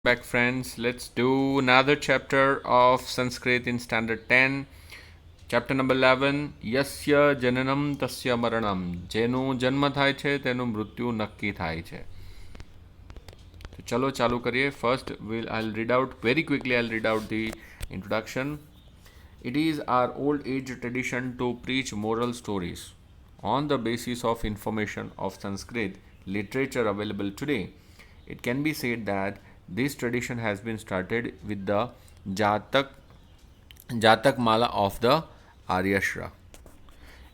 Back, friends. Let's do another chapter of Sanskrit in Standard 10. Chapter number 11. Yasya jananam tasya maranam. જેનું જન્મ થાય છે તેનું મૃત્યુ નક્કી થાય છે. તો ચલો ચાલુ કરીએ. First, I'll read out very quickly. I'll read out the introduction. It is our old age tradition to preach moral stories on the basis of information of Sanskrit literature available today. It can be said that this tradition has been started with the Jatak, Jatak Mala of the Aryashra.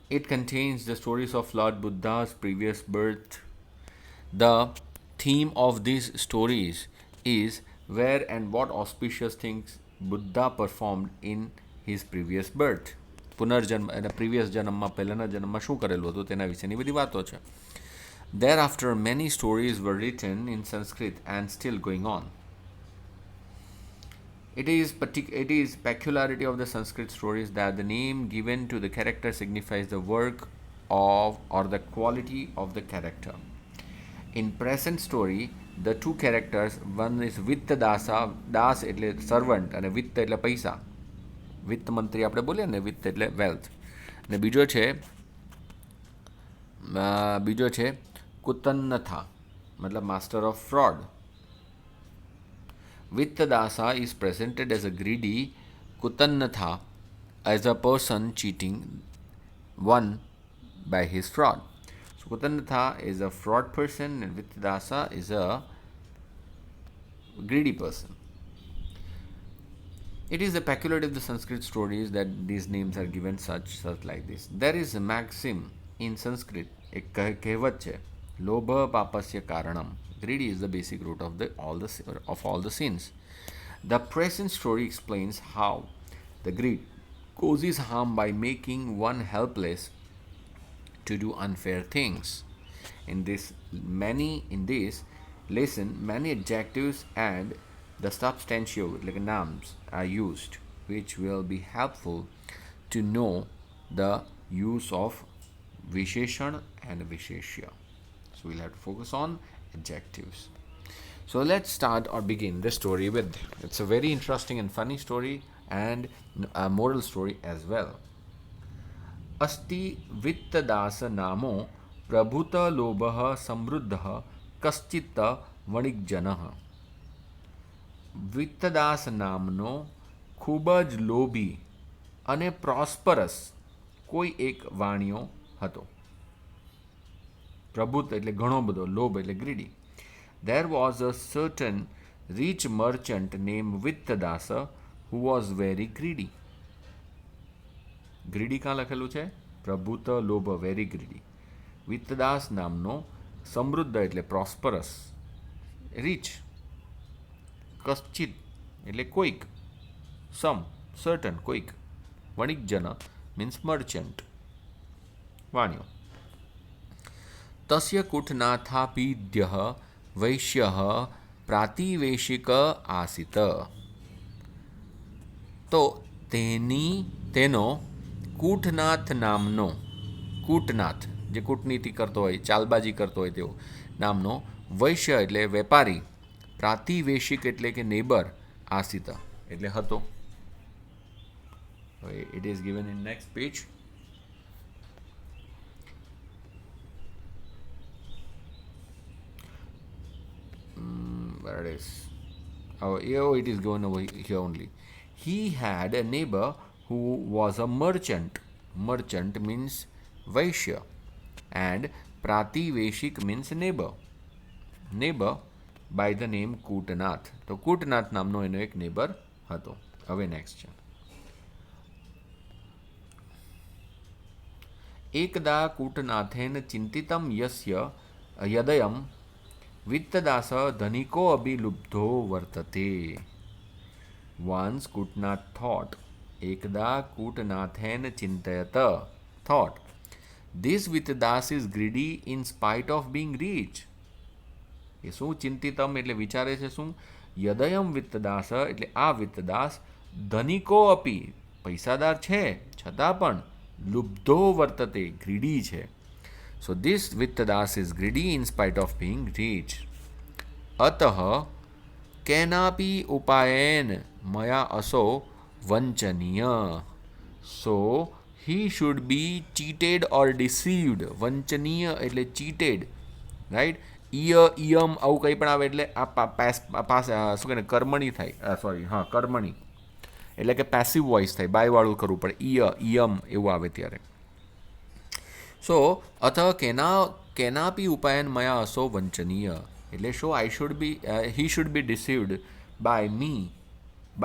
It contains the stories of Lord Buddha's previous birth. The theme of these stories is where and what auspicious things Buddha performed in his previous birth. પુનર્જન્મ એટલે previous જન્મમાં પહેલાંના જન્મમાં શું કરેલું હતું તેના વિશેની બધી વાતો છે. Thereafter, many stories were written in Sanskrit and still going on. It is peculiarity of the Sanskrit stories that the name given to the character signifies the work of or the quality of the character. In present story, the two characters, one is Vitta Dasa, Das એટલે servant અને વિત્ત એટલે પૈસા. વિત્ત મંત્રી આપણે બોલીએ ને, વિત્ત એટલે wealth. અને બીજો છે કુતન્નથા, મતલબ master of fraud. Vittadasa is presented as a greedy, Kutannatha as a person cheating one by his fraud. So Kutannatha is a fraud person and Vittadasa is a greedy person. It is a peculiarity of the Sanskrit stories that these names are given such like this. There is a maxim in Sanskrit, એક કહેવત છે, લોભ પાપસ્ય કારણમ. Greedy is the basic root of all the sins. The present story explains how the greed causes harm by making one helpless to do unfair things. In this lesson, many adjectives and the substantive like nouns are used, which will be helpful to know the use of Visheshan and Visheshya. So we'll have to focus on adjectives. So let's start or begin the story with. It's a very interesting and funny story and a moral story as well. Asti Vittadasa Namo Prabhuta Lobha Samruddha Kaschita Vanikjanaha. વિત્તદાસ નામનો ખૂબ જ લોભી અને prosperous કોઈ એક વાણિયો હતો. પ્રભુત એટલે ઘણો બધો, લોભ એટલે greedy. There was a certain rich merchant named Vittadasa who was very greedy. Greedy કાં લખેલું છે? પ્રભુત લોભ, વેરી ગ્રીડી. વિત્તદાસ નામનો સમૃદ્ધ એટલે પ્રોસ્પરસ, રીચ, કશ્ચિત એટલે કોઈક, સમ સર્ટન કોઈક, વણિકજન મીન્સ મર્ચન્ટ, વાણિયો. તસ્ય કુટનાથાપીડ્યઃ વૈશ્યઃ પ્રાતિવેશિક આસિત. તો તેનો કૂટનાથ નામનો, કૂટનાથ જે કૂટનીતિ કરતો હોય, ચાલબાજી કરતો હોય તેવો નામનો, વૈશ્ય એટલે વેપારી, પ્રાતિવેશિક એટલે કે નેબર, આસિત એટલે હતો. It is given in next page. Where it is? Oh, it is given over here only. He had a neighbor who was a merchant. Merchant means Vaishya and Prativeshik means neighbor. Neighbor by the name Kutanath. તો કૂટનાથ નામનો એનો એક neighbour હતો. હવે next છે. એકદા કૂટનાથેન ચિંતિતમ યસ્ય યદયમ વિત્તદાસ ધનિકો અભિલુબ્ધો વર્તતે. Once Kutnath thought, એકદા કૂટનાથેન ચિંતયત, thought, this Vittadass is greedy in spite of being rich. એ શું ચિંતિતમ એટલે વિચારે છે શું? યદયમ વિત્તદાસ એટલે આ વિત્તદાસ, ધનિકો અપી પૈસાદાર છે છતાં પણ, લુબ્ધો વર્તતે ગ્રીડી છે. So this Vittadas is greedy in spite of being rich. અતઃ केनापि उपायेन मया असो वंचनीय. સો he should be cheated or deceived. વંચનીય એટલે cheated, રાઈટ. ઈયમ આવું કંઈ પણ આવે એટલે આ શું કહે કર્મણી થાય, સોરી હા કર્મણી એટલે કે પેસિવ વોઇસ થાય, બાયવાળું કરવું પડે. ઈયમ એવું આવે ત્યારે. સો અથ કેનાપી ઉપાયન મયા અસો વંચનીય એટલે શું I should be he should be deceived by me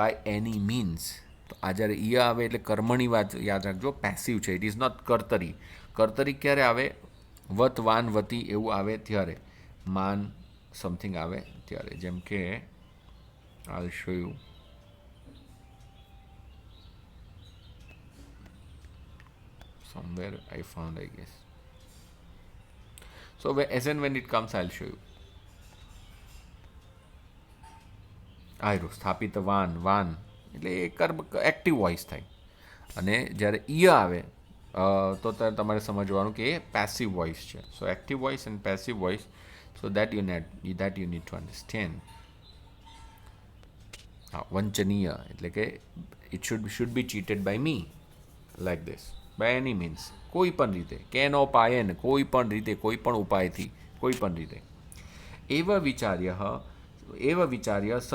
by any means. તો આ જ્યારે ઈય આવે એટલે કર્મની વાત યાદ રાખજો, પેસિવ છે, ઇટ ઇઝ નોટ કર્તરી. કર્તરી ક્યારે આવે? વત વાન વતી એવું આવે ત્યારે, માન સમથિંગ આવે ત્યારે. જેમ કે I show you somewhere I found, I guess. So as and when it comes, I'll show you. આયરો સ્થાપિત વાન એટલે એ કર્મ એક્ટિવ વોઇસ થાય. અને જ્યારે ઈય આવે તો તમારે સમજવાનું કે એ પેસિવ વોઇસ છે. So active voice and passive voice, so that you need to understand. હા, વંચનીય એટલે કે it should be cheated by me like this, by any means, કોઈ પણ રીતે. કેનો પાયન, કોઈ પણ રીતે, કોઈ પણ ઉપાયથી, કોઈ પણ રીતે. એવ વિચાર્ય સ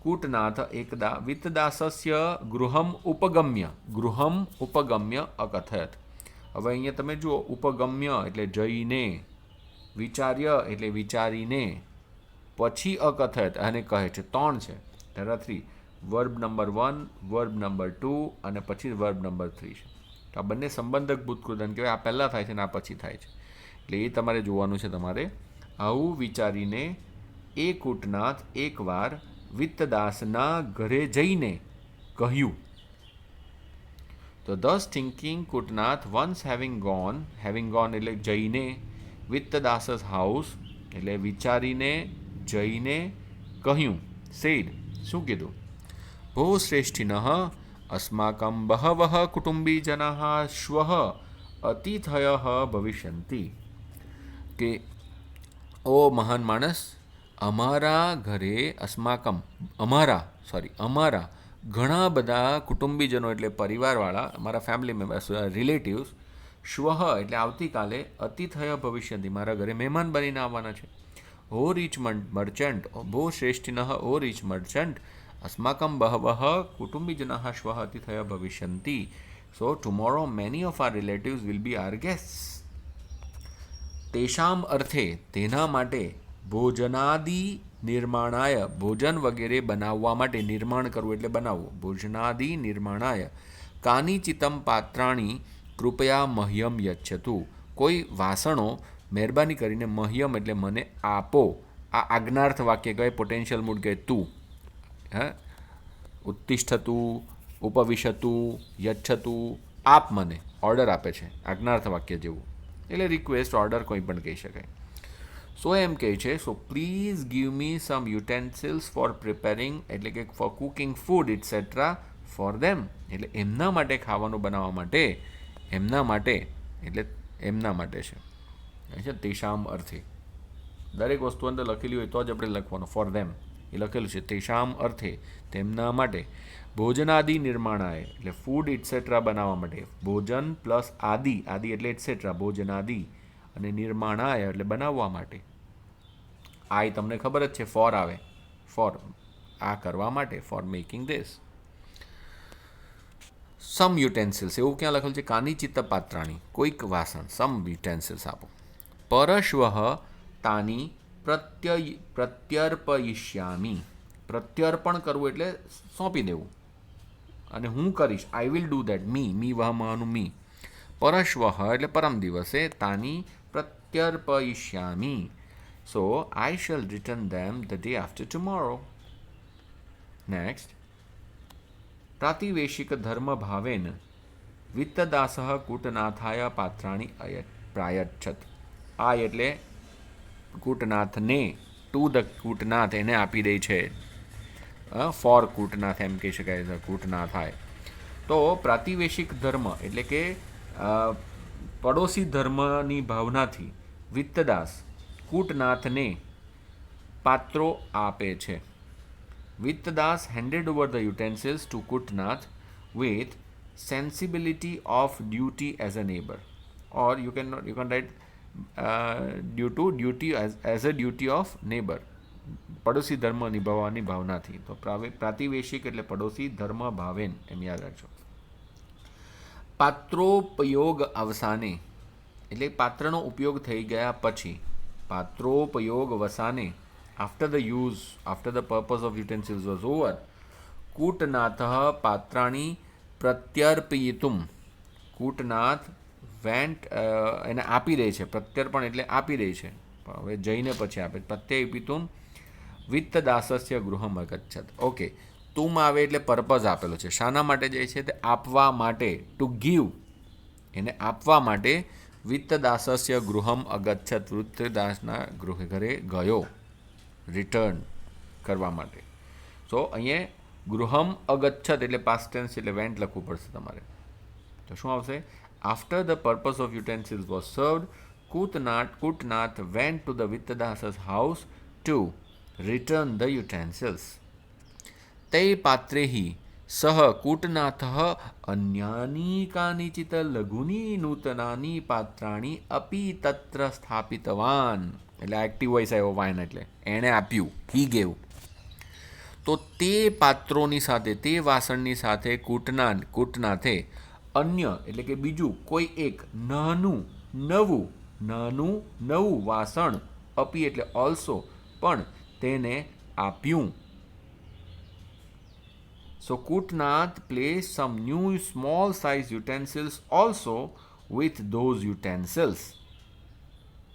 કૂટનાથ એકદા વિત્તદાસસ્ય ગૃહમ ઉપગમ્ય અકથયત. હવે અહીંયા તમે જુઓ, ઉપગમ્ય એટલે જઈને, વિચાર્ય એટલે વિચારીને, પછી અકથયત અને કહે છે. 3 છે, there are 3. Verb number 1, verb number 2 અને પછી વર્બ નંબર 3 છે. તો આ બંને સંબંધક ભૂતકૃદન કહેવાય. આ પહેલાં થાય છે ને આ પછી થાય છે, એટલે એ તમારે જોવાનું છે. તમારે આવું વિચારીને એ કૂટનાથ એકવાર વિત્તદાસના ઘરે જઈને કહ્યું. તો thus thinking કૂટનાથ once having gone એટલે જઈને, વિત્તદાસ's house એટલે વિચારીને જઈને કહ્યું, said શું કીધું? ભો શ્રેષ્ઠિનઃ અસ્માકં બહવઃ કુટુંબીજનાઃ શ્વઃ અતિથયઃ ભવિષ્યન્તિ. કે ઓ મહાન માણસ, અમારા ઘરે અમારા ઘણા બધા કુટુંબીજનો એટલે પરિવારવાળા, અમારા ફેમિલી મેમ્બર્સ, રિલેટિવ્સ, શ્વઃ એટલે આવતીકાલે, અતિથય ભવિષ્યન્તિ મારા ઘરે મહેમાન બનીને આવવાના છે. ઓ રીચ મર્ચન્ટ, બહુ શ્રેષ્ઠિનઃ ઓ રીચ મર્ચન્ટ, अस्माकं बहवः कुटुम्बीजनाः श्वः अतिथयः भविष्यन्ति. So tomorrow many of our relatives will be our guests. તેષામ અર્થે તેના માટે, ભોજનાદિ નિર્માણાય ભોજન વગેરે બનાવવા માટે, નિર્માણ કરવું એટલે બનાવવું, ભોજનાદિ નિર્માણાય કાનિચિતમ પાત્રાણી કૃપયા મહ્યમ યચ્છતુ. કોઈ વાસણો મહેરબાની કરીને મહ્યમ એટલે મને આપો. આ આજ્ઞાર્થ વાક્ય કહેવાય, પોટેન્શિયલ મૂડ કહે તું. ઉત્તિષ્ઠતું, ઉપવિશતું, યચ્છતું, આપ મને, ઓર્ડર આપે છે, આજ્ઞાર્થ વાક્ય જેવું, એટલે રિક્વેસ્ટ, ઓર્ડર કોઈ પણ કહી શકાય. સો એમ કહે છે, so please give me some utensils for preparing એટલે કે for cooking food etcetera for them એટલે એમના માટે ખાવાનું બનાવવા માટે, એમના માટે એટલે એમના માટે છે. તેષામ અર્થે દરેક વસ્તુ અંદર લખેલી હોય તો જ આપણે લખવાનું, ફોર ધેમ એ લખેલું છે. તેષામ અર્થે તેમના માટે, ભોજનાદિ નિર્માણાય એટલે ફૂડ ઇટસેટ્રા બનાવવા માટે, ભોજન પ્લસ આદિ એટલે ઇટસેટ્રા, ભોજનાદિ, અને નિર્માણાય એટલે બનાવવા માટે. આય તમને ખબર જ છે, ફોર આવે, ફોર આ કરવા માટે, four making this. Sum utensils એવું ક્યાં લખેલું છે? કાનિચિત્ત પાત્રાણી, કોઈક વાસણ, સમ યુટેન્સિલ્સ આપો. પરશ્વઃ તાની પ્રત્યર્પયિષ્યામી, પ્રત્યર્પણ કરવું એટલે સોંપી દેવું, અને હું કરીશ, આઈ વિલ ડૂ દેટ, મી વહમાનું મી. પરશ્વઃ એટલે પરમ દિવસે, તાની પ્રત્યર્પયિષ્યામી, so I shall return them the day after tomorrow. Next, પ્રાતિવેશિક ધર્મ ભાવેન વિત્તદાસઃ કૂટનાથાય પાત્રાણી પ્રાયચ્છત. આય એટલે કૂટનાથને, ટુ ધ કૂટનાથ એને આપી દે છે, ફોર કૂટનાથ એમ કહી શકાય, કૂટનાથાય. તો પ્રાતિવેશિક ધર્મ એટલે કે પડોશી ધર્મની ભાવનાથી વિત્તદાસ કૂટનાથને પાત્રો આપે છે. Vityadas handed over the utensils to Kutnath with sensibility of duty as a neighbor, or you can write due to duty as a duty of neighbor. પડોશી ધર્મ નિભાવવાની ભાવનાથી. તો પ્રાતિવેશિક એટલે પડોશી ધર્મ ભાવેન, એમ યાદ રાખજો. પાત્રોપયોગ અવસાને એટલે પાત્રનો ઉપયોગ થઈ ગયા પછી. પાત્રોપયોગ વસાને, after the purpose of utensils was over, Kutnath પાત્રાણી પ્રત્યર્પયિતુમ. કૂટનાથ વેન્ટ એને આપી દે છે. પ્રત્યર્પણ એટલે આપી દે છે, હવે જઈને પછી આપે. પ્રત્યર્પિતુમ વિત્તદાસસ્ય ગૃહમ અગચ્છત. ઓકે, તુમ આવે એટલે પર્પઝ આપેલો છે. શાના માટે જાય છે? તે આપવા માટે, ટુ ગીવ, એને આપવા માટે. વિત્તદાસસ્ય ગૃહમ અગચ્છત, વિત્તદાસના ઘરે ગયો, રિટર્ન કરવા માટે. સો અહીંયા ગૃહમ અગચ્છત એટલે પાસ્ટ ટેન્સ એટલે વેન્ટ લખવું પડશે તમારે. તો શું આવશે? After the purpose of utensils was served, Kutnath went to the વિત્તદાસ's house to return the utensils. તે પાત્રેહિ સહ કૂટનાથઃ અન્યાની કાનિચિત લઘુની નૂતનાની પાત્રાણી અપી તત્ર સ્થાપિતવાન. એટલે એક્ટિવ વોઇસ આવ્યો, વાન એટલે એણે આપ્યું, હી ગેવ. તો તે પાત્રોની સાથે, તે વાસણની સાથે કૂટનાથે અન્ય એટલે કે બીજું કોઈ એક નવું વાસણ, અપી એટલે ઓલ્સો, પણ તેને આપ્યું. So Kutnath placed some new small size utensils also with those utensils.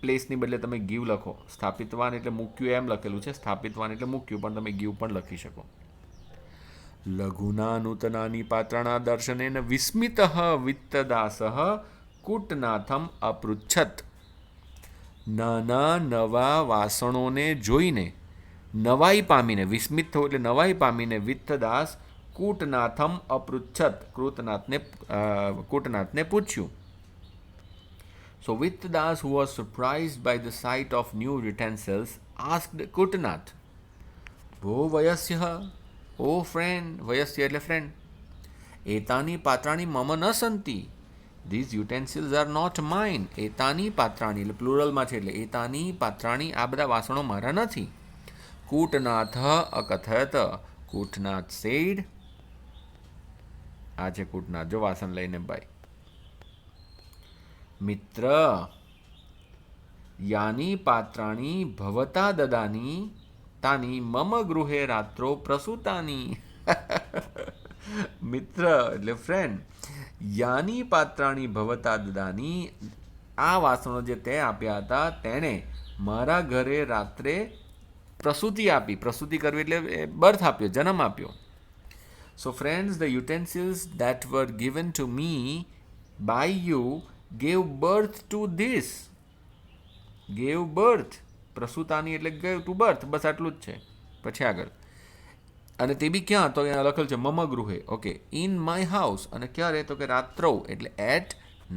પ્લેસની બદલે તમે ગીવ લખો. સ્થાપિતવાન એટલે મૂક્યું એમ લખેલું છે, સ્થાપિતવાન એટલે મૂક્યું, પણ તમે ગીવ પણ લખી શકો. લઘુના નૂતનાની પાત્રાણા દર્શનેન વિસ્મિતઃ વિત્તદાસઃ કૂટનાથમ અપૃચ્છત. નાના નવા વાસણોને જોઈને નવાઈ પામીને, વિસ્મિત થવું એટલે નવાઈ પામીને, વિત્તદાસ કૂટનાથમ અપૃચ્છત, કૂટનાથને પૂછ્યું. So Vityadas, who was surprised by the sight of new utensils, asked Kutnath, "Bho vayasya?" Oh friend, vayasya એટલે friend. "Etani patrani mama na santi." These utensils are not mine. Etani patrani એટલે પ્લુરલમાં છે, એટલે એતાની પાત્રાણી, આ બધા વાસણો મારા નથી. કૂટનાથ અકથયત. કૂટનાથ said, આ છે કૂટનાથ, જો વાસણ લઈને ભાઈ. મિત્ર, યાની પાત્રાણી ભવતા દદાની તાની મમ ગૃહે રાત્રો પ્રસૂતાની. મિત્ર એટલે ફ્રેન્ડ. યાની પાત્રાણી ભવતા દદાની, આ વાસણો જે તે આપ્યા હતા તેણે મારા ઘરે રાત્રે પ્રસૂતિ આપી. પ્રસૂતિ કરવી એટલે બર્થ આપ્યો, જન્મ આપ્યો. So friends, the utensils that were given to me by you gave birth to this. Gave birth. પ્રસૂતાની એટલે gave to birth, બસ આટલું જ છે. પછી આગળ, અને તે બી ક્યાં? તો અહીંયા લખેલ છે મમ ગૃહે. Okay, in my house. અને ક્યારે? તો કે રાત્રૌ એટલે એટ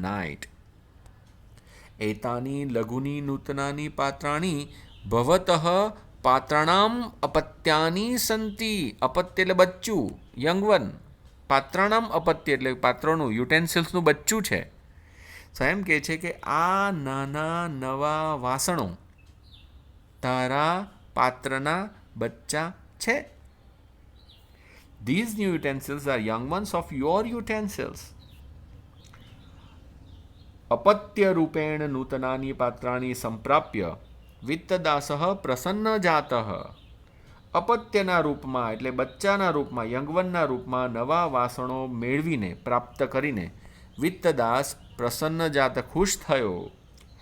નાઇટ. એતાની લઘુની નૂતનાની પાત્રાણી ભવતઃ પાત્રાણામ અપત્યાની સંતિ. અપત્ય એટલે બચ્ચું, યંગ વન. પાત્રાણામ અપત્ય એટલે પાત્રોનું, યુટેન્સિલ્સનું બચ્ચું છે. તો એમ કહે છે કે આ નાના નવા વાસણો તારા પાત્રના બચ્ચા છે. These new utensils are young ones of your utensils. અપત્ય રૂપેણ નૂતનાની પાત્રાણી સંપ્રાપ્ય વિત્તદાસઃ પ્રસન્ન જાતઃ. અપત્યના રૂપમાં એટલે બચ્ચાના રૂપમાં, યંગવનના રૂપમાં નવા વાસણો મેળવીને, પ્રાપ્ત કરીને વિત્તદાસ પ્રસન્ન જાત, ખુશ થયો.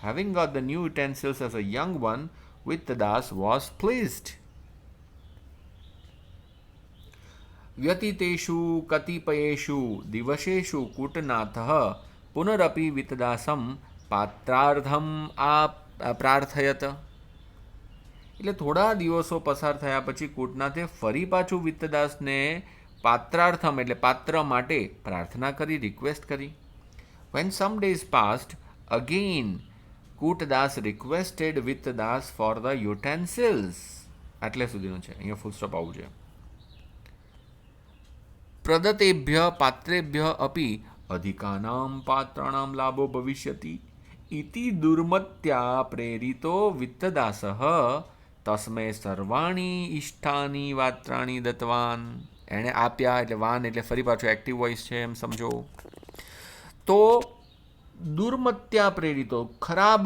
Having got the new utensils as a young one, Vityadas was pleased. વ્યતીતેષુ કતિપયેષુ દિવસેષુ કૂટનાથઃ પુનરપી વિત્તદાસમ પાત્રાર્થમ પ્રાર્થયત. એટલે થોડા દિવસો પસાર થયા પછી કૂટનાથે ફરી પાછું વિત્તદાસને પાત્રાર્થમ એટલે પાત્ર માટે પ્રાર્થના કરી, રિક્વેસ્ટ કરી. When some days passed, again Kutdas requested Vityadas for the utensils. આટલે સુધીનું છે, અહીંયા ફૂલ સ્ટોપ આવવું છે. प्रदत्तेभ्यः पात्रेभ्यः अपि अधिकानां पात्राणां लाभो भविष्यति इति दुर्मत्या प्रेरितो वित्तदासः तस्मै सर्वाणि इष्टानि पात्राणि दत्तवान्. એણે આપ્યા એટલે વાન એટલે ફરી પાછું એક્ટિવ વોઇસ છે એમ સમજો. તો દુર્મત્યા પ્રેરિતો ખરાબ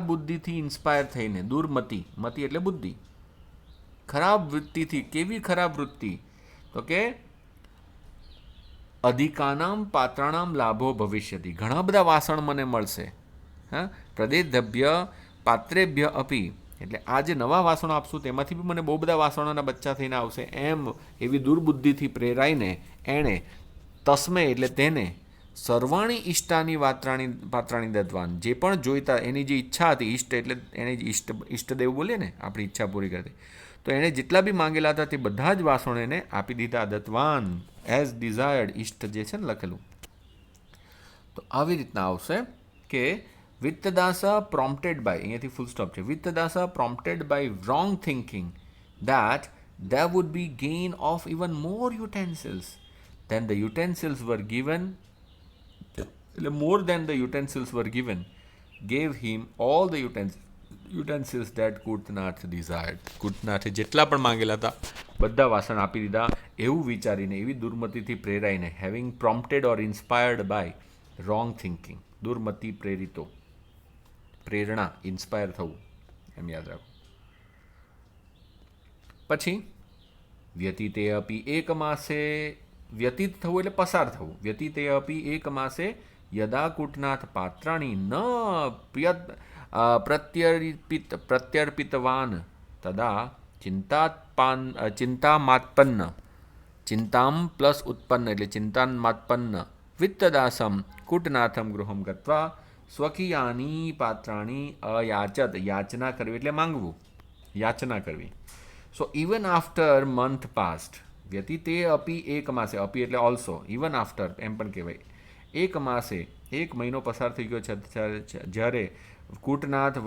બુદ્ધિથી ઇન્સ્પાયર થઈને, મતિ એટલે બુદ્ધિ, ખરાબ વૃત્તિથી. કેવી ખરાબ વૃત્તિ? તો કે અધિકાનામ પાત્રાણામ લાભો ભવિષ્યતિ, ઘણા બધા વાસણ મને મળશે. હા, પ્રદેદ્ભ્ય પાત્રેભ્ય અપી એટલે આ જે નવા વાસણો આપશું તેમાંથી બી મને બહુ બધા વાસણોના બચ્ચા થઈને આવશે. એમ એવી દુર્બુદ્ધિથી પ્રેરાઈને એણે તસ્મે એટલે તેને સર્વાણી ઈષ્ટાની પાત્રાણી દત્તવાન, જે પણ જોઈતા એની જે ઈચ્છા હતી, ઈષ્ટ એટલે એને ઈષ્ટદેવ બોલીએ ને, આપણી ઈચ્છા પૂરી કરતી, તો એણે જેટલા બી માંગેલા હતા તે બધા જ વાસણો એને આપી દીધા. દત્તવાન એઝ ડિઝાયર્ડ, ઈષ્ટ જે છે ને લખેલું. તો આવી રીતના આવશે કે વિત્તદાસા પ્રોમ્પ્ટેડ બાય, અહીંયાથી ફૂલ સ્ટોપ છે, વિત્તદાસા prompted by wrong thinking that there would be gain of even more utensils than the utensils were given, more than the utensils were given, gave him all the utensils that કૂટનાથ desired. કૂટનાથે જેટલા પણ માંગેલા હતા બધા વાસણ આપી દીધા એવું વિચારીને, એવી દુર્મતિથી પ્રેરાઈને, having prompted or inspired by wrong thinking, દુર્મતિ પ્રેરિતો, પ્રેરણા, ઇન્સ્પાયર થવું એમ યાદ રાખો. પછી વ્યતીતે અપી એક માસે, વ્યતીત થવું એટલે પસાર થવું. વ્યતીતે અપી એક માસે યદા કૂટનાથ પાત્રાણી ન પ્રત્યર્પિતવાન તદા ચિંતામ પ્લસ ઉત્પન્ન એટલે ચિંતામાત્પન્ન વિત્તદાસમ કૂટનાથમ ગૃહમ ગત્વા સ્વકીયાની પાત્રાણી અયાચત, યાચના કરવી એટલે માંગવું, યાચના કરવી. So even after month past, વ્યતીતે અપી એક માસે, અપી એટલે ઓલ્સો, ઇવન આફ્ટર એમ પણ કહેવાય, એક માસે એક મહિનો પસાર થઈ ગયો છે જ્યારે કૂટનાથ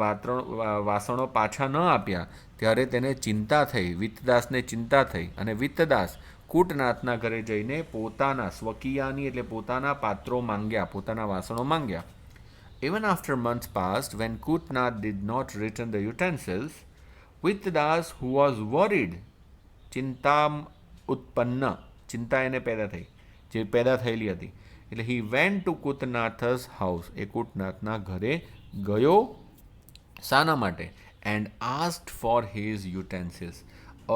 વાસણો પાછા ન આપ્યા ત્યારે તેને ચિંતા થઈ, વિત્તદાસને ચિંતા થઈ, અને વિત્તદાસ કૂટનાથના ઘરે જઈને પોતાના સ્વકીયાની એટલે પોતાના પાત્રો માંગ્યા, પોતાના વાસણો માંગ્યા. Even after month past when Kutnath did not return the utensils, Vittadas who was worried, ચિંતા ઉત્પન્ન, ચિંતા એને પેદા થઈ, જે પેદા થયેલી હતી, એટલે he went to Kutnath's house, એ કૂટનાથના ઘરે ગયો. શાના માટે? And asked for his utensils,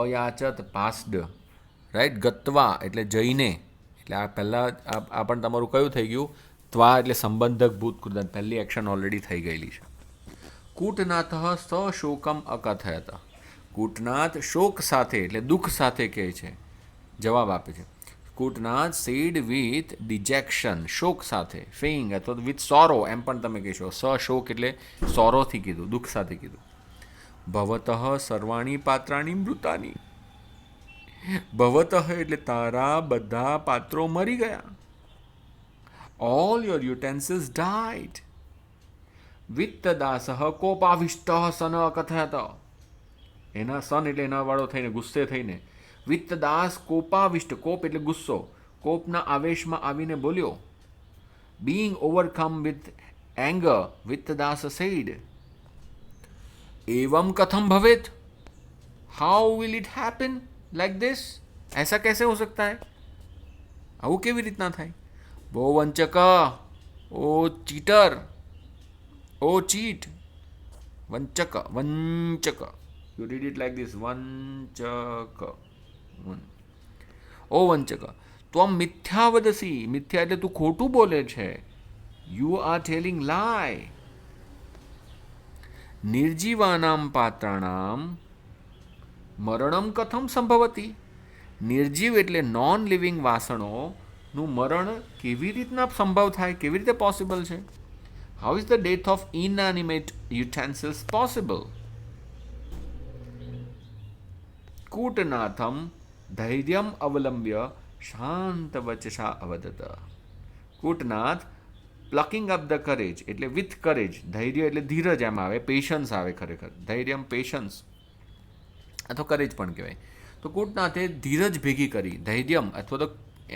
અયાચત પાસ્ડ, રાઈટ, ગત્વા એટલે જઈને, એટલે આ પહેલાં આ પણ તમારું કયું થઈ ગયું? ત્વા એટલે સંબંધક ભૂત કૃદંત, પહેલી એક્શન ઓલરેડી થઈ ગયેલી છે. કૂટનાથ સશોકમ અકથયત, કૂટનાથ શોક સાથે એટલે દુઃખ સાથે કહે છે, જવાબ આપે છે. કૂટનાથ સેડ વિથ ડિજેક્શન, શોક સાથે, ફેઇંગ અથવા વિથ સોરો એમ પણ તમે કહેશો. સશોક એટલે સોરોથી કીધું, દુઃખ સાથે કીધું. ભવતઃ સર્વાણી પાત્રાણી મૃતાની, ભવતઃ એટલે તારા બધા પાત્રો મરી ગયા. All your utensils died. વિત્તદાસઃ કોપાવિષ્ટ સન અકથયત, એના સન એટલે એના વાળો થઈને, ગુસ્સે થઈને, વિત્તદાસ કોપાવિષ્ટ, કોપ એટલે ગુસ્સો, કોપના આવેશમાં આવીને બોલ્યો. Being overcome with anger, Vittadas said, एवं कथम भवेत, how will it happen like this, ऐसा कैसे हो सकता है, આવું કેવી રીતના થાય? બહુ વંચક, ઓ ચીટર, ઓ ચીટ, વંચક, વંચક, you read it like this, વંચક, ઓ વંચક, ત્વમ મિથ્યા વદસી, મિથ્યા એટલે તું ખોટું બોલે છે, યુ આર ટેલિંગ લાય. નિર્જીવાનામ પાત્રાણામ મરણમ કથમ સંભવતી, નિર્જીવ એટલે નોન લિવિંગ વાસણોનું મરણ કેવી રીતના સંભવ થાય, કેવી રીતે પોસિબલ છે? How is the death of inanimate utensils possible? કૂટનાથમ ધૈર્યમ અવલંબ્ય શાંત વચસા અવદત. Kutnath plucking up the courage એટલે વિથ કરેજ, ધૈર્ય એટલે ધીરજ એમ આવે, પેશન્સ આવે, ખરેખર ધૈર્યમ પેશન્સ અથવા કરેજ પણ કહેવાય. તો કૂટનાથે ધીરજ ભેગી કરી, ધૈર્યમ અથવા તો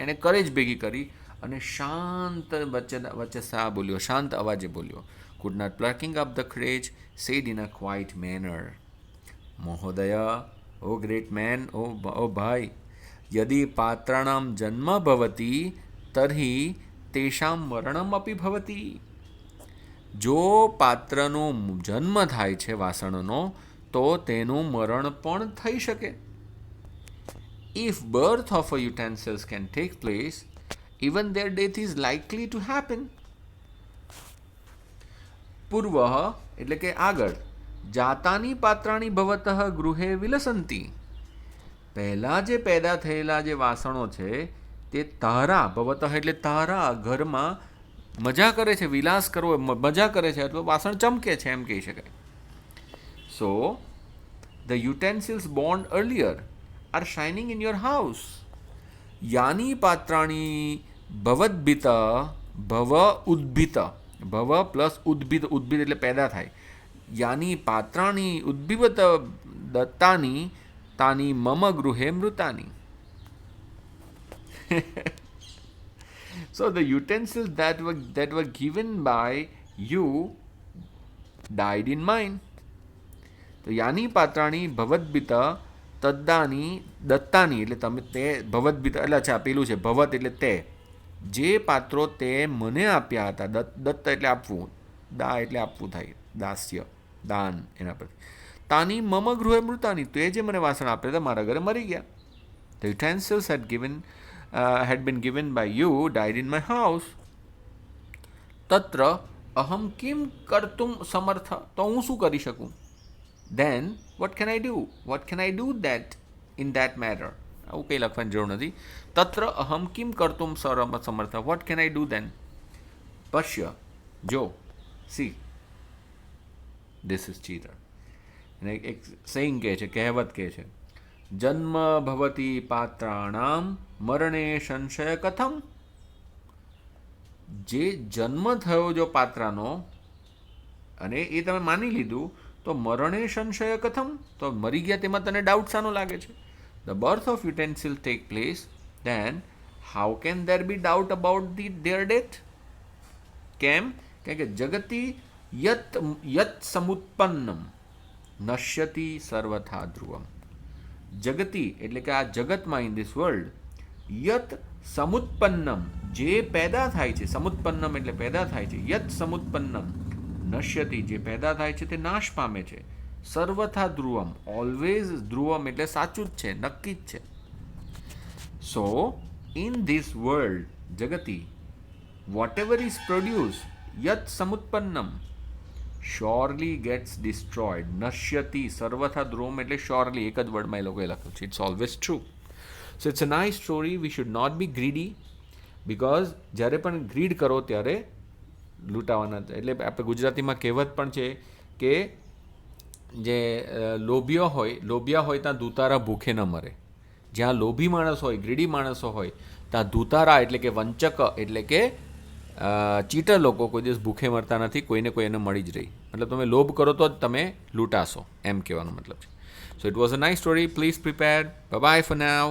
એણે કરેજ ભેગી કરી અને શાંત વચ્ચે સા બોલ્યો, શાંત અવાજે બોલ્યો. Could not plucking up the courage said in a quiet manner, મહોદય, ઓ ગ્રેટ મેન, ઓ ભાઈ, યદિ પાત્રાણામ જન્મ ભવતી તર્હિ તેષામ મરણમ અપી ભવતી. જો પાત્રનો જન્મ થાય છે વાસણનો, તો તેનું મરણ પણ થઈ શકે. If birth of a utensils can take place, even their death is likely to happen. પૂર્વ એટલે કે આગળ, જાતાની પાત્રાણી ભવતઃ ગૃહે વિલસંતી. પહેલાં જે પેદા થયેલા જે વાસણો છે તે તારા ભવતઃ એટલે તારા ઘરમાં મજા કરે છે, વિલાસ કરવો મજા કરે છે, અથવા વાસણ ચમકે છે એમ કહી શકાય. So the utensils born earlier are shining in your house. यानी पात्राणी भवद्भित भव उद्भित भव प्लस उद्भित उद्भित એટલે પેદા થાય. यानी पात्राणी उद्भिवत दत्तानी तानी मम गृहे मृतानी. So the utensils that were given by you died in mine. તો यानी पात्राणी भवद्भित તદ્દાની દત્તાની એટલે તમે તે ભવદ્ભિત એટલે અચ્છા પેલું છે ભવત એટલે તે, જે પાત્રો તે મને આપ્યા હતા. દત્ત એટલે આપવું, દા એટલે આપવું થાય, દાસ્ય દાન એના પરથી. તાની મમ ગૃહે મૃતાની, તે જે મને વાસણ આપ્યા હતા મારા ઘરે મરી ગયા. The utensils had been given by you died in my house. તત્ર અહમ કિમ કર્તુમ સમર્થ, તો હું શું કરી શકું? Then what can I do? What can I do that in that matter? આવું કંઈ લખવાની જરૂર નથી. તત્ર અહમ કિમ કર્તુમ સમર્થ. What can I do then? પશ્ય, જો, સી, this is cheater. અને એક સેઇંગ કહે છે, કહેવત કહે છે, જન્મ ભવતી પાત્રાણામ મરણે સંશય કથમ. જે જન્મ થયો જો પાત્રાનો અને એ તમે માની લીધું, તો મરણે સંશય કથમ, તો મરી ગયા તેમાં તને ડાઉટ શાનો લાગે છે? The birth of utensil take place, then how can there be doubt about their death? કેમ? કારણ કે જગતી યત સમુત્પન્નમ નશ્યતિ સર્વથા ધ્રુવમ. જગતી એટલે કે આ જગતમાં, ઇન ધીસ વર્લ્ડ, યત સમુત્પન્નમ જે પેદા થાય છે, સમુત્પન્નમ એટલે પેદા થાય છે, યત સમુત્પન્નમ નશ્યતિ જે પેદા થાય છે તે નાશ પામે છે, સર્વથા ધ્રુવમ ઓલવેઝ, ધ્રુવમ એટલે સાચું જ છે, નક્કી જ છે. સો ઇન ધીસ વર્લ્ડ જગતી વોટ એવર ઇઝ પ્રોડ્યુસ યત સમુત્પન્નમ શ્યોરલી ગેટ્સ ડિસ્ટ્રોયડ. નશ્યતિ સર્વથા ધ્રુવમ એટલે શ્યોરલી, એક જ વર્ડમાં એ લોકોએ લખ્યું છે. It's always true. So it's a nice story. We should not be greedy, because જ્યારે પણ ગ્રીડ કરો ત્યારે લૂંટાવાના. એટલે આપણે ગુજરાતીમાં કહેવત પણ છે કે જે લોભિયા હોય ત્યાં દૂતારા ભૂખે ન મરે. જ્યાં લોભી માણસ હોય, ગ્રીડી માણસો હોય, ત્યાં દૂતારા એટલે કે વંચક એટલે કે ચીટર લોકો કોઈ દિવસ ભૂખે મરતા નથી, કોઈને કોઈ એને મળી જ રહી. મતલબ તમે લોભ કરો તો જ તમે લૂંટાશો, એમ કહેવાનો મતલબ છે. So it was a nice story. Please prepare. Bye bye for now.